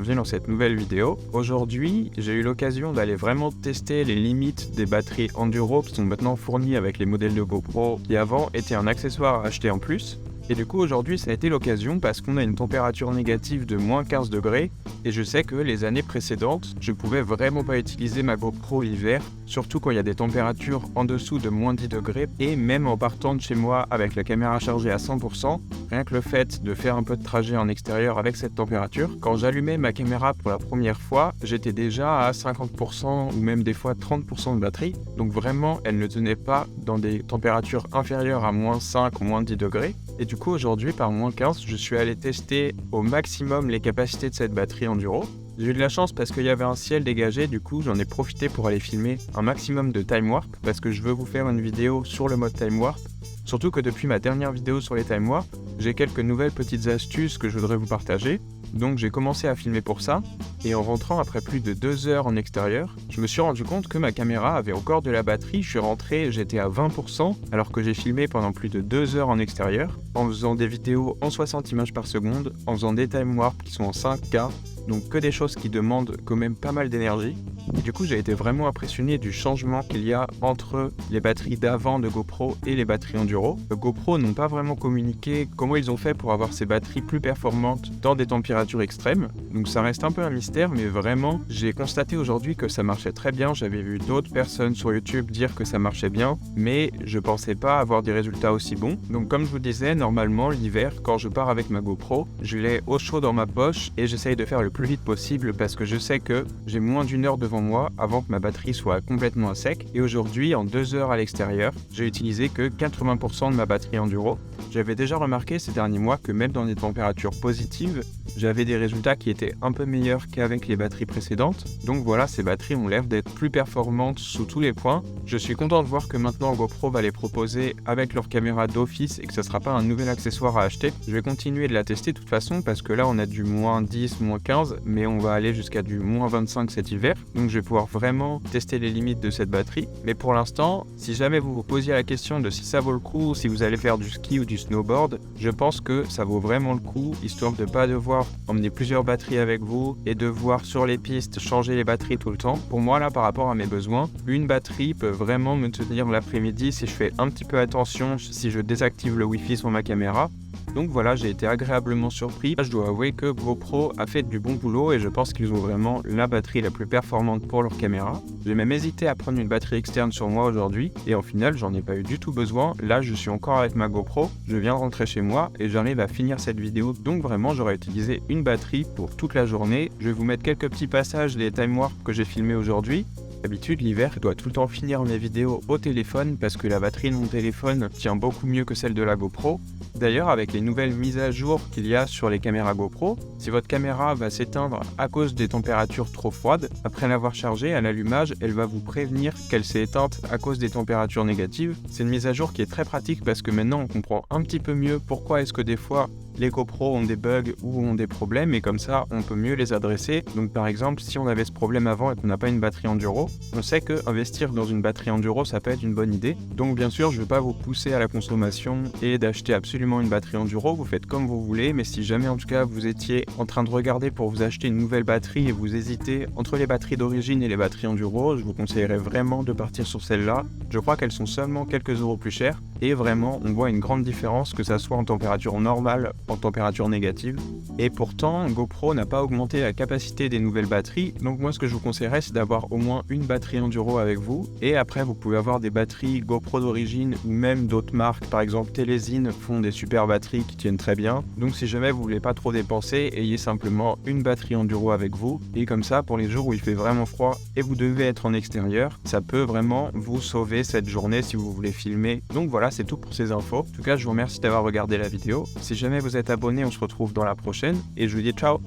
bienvenue dans cette nouvelle vidéo. Aujourd'hui, j'ai eu l'occasion d'aller vraiment tester les limites des batteries Enduro qui sont maintenant fournies avec les modèles de GoPro qui avant étaient un accessoire à acheter en plus. Et du coup aujourd'hui ça a été l'occasion parce qu'on a une température négative de moins 15 degrés et je sais que les années précédentes, je pouvais vraiment pas utiliser ma GoPro l'hiver, surtout quand il y a des températures en dessous de moins 10 degrés et même en partant de chez moi avec la caméra chargée à 100%, rien que le fait de faire un peu de trajet en extérieur avec cette température, quand j'allumais ma caméra pour la première fois, j'étais déjà à 50% ou même des fois 30% de batterie, donc vraiment elle ne tenait pas dans des températures inférieures à moins 5 ou moins 10 degrés. Et du coup aujourd'hui par moins 15, je suis allé tester au maximum les capacités de cette batterie Enduro. J'ai eu de la chance parce qu'il y avait un ciel dégagé, du coup j'en ai profité pour aller filmer un maximum de time warp parce que je veux vous faire une vidéo sur le mode time warp. Surtout que depuis ma dernière vidéo sur les time warp, j'ai quelques nouvelles petites astuces que je voudrais vous partager. Donc j'ai commencé à filmer pour ça, et en rentrant après plus de 2 heures en extérieur, je me suis rendu compte que ma caméra avait encore de la batterie. Je suis rentré, j'étais à 20%, alors que j'ai filmé pendant plus de 2 heures en extérieur, en faisant des vidéos en 60 images par seconde, en faisant des time warp qui sont en 5K, donc que des choses qui demandent quand même pas mal d'énergie. Et du coup j'ai été vraiment impressionné du changement qu'il y a entre les batteries d'avant de GoPro et les batteries Enduro. GoPro n'ont pas vraiment communiqué comment ils ont fait pour avoir ces batteries plus performantes dans des températures extrêmes, donc ça reste un peu un mystère, mais vraiment j'ai constaté aujourd'hui que ça marchait très bien. J'avais vu d'autres personnes sur YouTube dire que ça marchait bien, mais je pensais pas avoir des résultats aussi bons. Donc comme je vous disais, normalement l'hiver quand je pars avec ma GoPro, je l'ai au chaud dans ma poche et j'essaye de faire le plus vite possible parce que je sais que j'ai moins d'une heure devant moi avant que ma batterie soit complètement à sec. Et aujourd'hui, en 2 heures à l'extérieur, j'ai utilisé que 80% de ma batterie Enduro. J'avais déjà remarqué ces derniers mois que même dans des températures positives, j'avais des résultats qui étaient un peu meilleurs qu'avec les batteries précédentes. Donc voilà, ces batteries ont l'air d'être plus performantes sous tous les points. Je suis content de voir que maintenant GoPro va les proposer avec leur caméra d'office et que ce ne sera pas un nouvel accessoire à acheter. Je vais continuer de la tester de toute façon parce que là on a du moins 10, moins 15, mais on va aller jusqu'à du moins 25 cet hiver. Donc je vais pouvoir vraiment tester les limites de cette batterie. Mais pour l'instant, si jamais vous vous posiez la question de si ça vaut le coup, si vous allez faire du ski ou du snowboard, je pense que ça vaut vraiment le coup, histoire de ne pas devoir emmener plusieurs batteries avec vous et devoir sur les pistes changer les batteries tout le temps. Pour moi là, par rapport à mes besoins, une batterie peut vraiment me tenir l'après-midi si je fais un petit peu attention, si je désactive le Wi-Fi sur ma caméra. Donc voilà, j'ai été agréablement surpris. Je dois avouer que GoPro a fait du bon boulot et je pense qu'ils ont vraiment la batterie la plus performante pour leur caméra. J'ai même hésité à prendre une batterie externe sur moi aujourd'hui et au final, j'en ai pas eu du tout besoin. Là, je suis encore avec ma GoPro, je viens de rentrer chez moi et j'arrive à finir cette vidéo. Donc vraiment, j'aurais utilisé une batterie pour toute la journée. Je vais vous mettre quelques petits passages des time warp que j'ai filmés aujourd'hui. D'habitude, l'hiver, je dois tout le temps finir mes vidéos au téléphone parce que la batterie de mon téléphone tient beaucoup mieux que celle de la GoPro. D'ailleurs, avec les nouvelles mises à jour qu'il y a sur les caméras GoPro, si votre caméra va s'éteindre à cause des températures trop froides, après l'avoir chargée à l'allumage, elle va vous prévenir qu'elle s'est éteinte à cause des températures négatives. C'est une mise à jour qui est très pratique parce que maintenant on comprend un petit peu mieux pourquoi est-ce que des fois les GoPro ont des bugs ou ont des problèmes et comme ça on peut mieux les adresser. Donc par exemple, si on avait ce problème avant et qu'on n'a pas une batterie Enduro, on sait que investir dans une batterie Enduro ça peut être une bonne idée. Donc bien sûr je ne vais pas vous pousser à la consommation et d'acheter absolument une batterie Enduro, vous faites comme vous voulez, mais si jamais en tout cas vous étiez en train de regarder pour vous acheter une nouvelle batterie et vous hésitez entre les batteries d'origine et les batteries Enduro, je vous conseillerais vraiment de partir sur celle-là. Je crois qu'elles sont seulement quelques euros plus chères et vraiment on voit une grande différence que ça soit en température normale, en température négative. Et pourtant GoPro n'a pas augmenté la capacité des nouvelles batteries, donc moi ce que je vous conseillerais c'est d'avoir au moins une batterie Enduro avec vous et après vous pouvez avoir des batteries GoPro d'origine ou même d'autres marques, par exemple Telesin font des super batteries qui tiennent très bien. Donc si jamais vous voulez pas trop dépenser, ayez simplement une batterie Enduro avec vous et comme ça pour les jours où il fait vraiment froid et vous devez être en extérieur, ça peut vraiment vous sauver cette journée si vous voulez filmer. Donc voilà, c'est tout pour ces infos. En tout cas je vous remercie d'avoir regardé la vidéo. Si jamais vous êtes abonné, on se retrouve dans la prochaine et je vous dis ciao.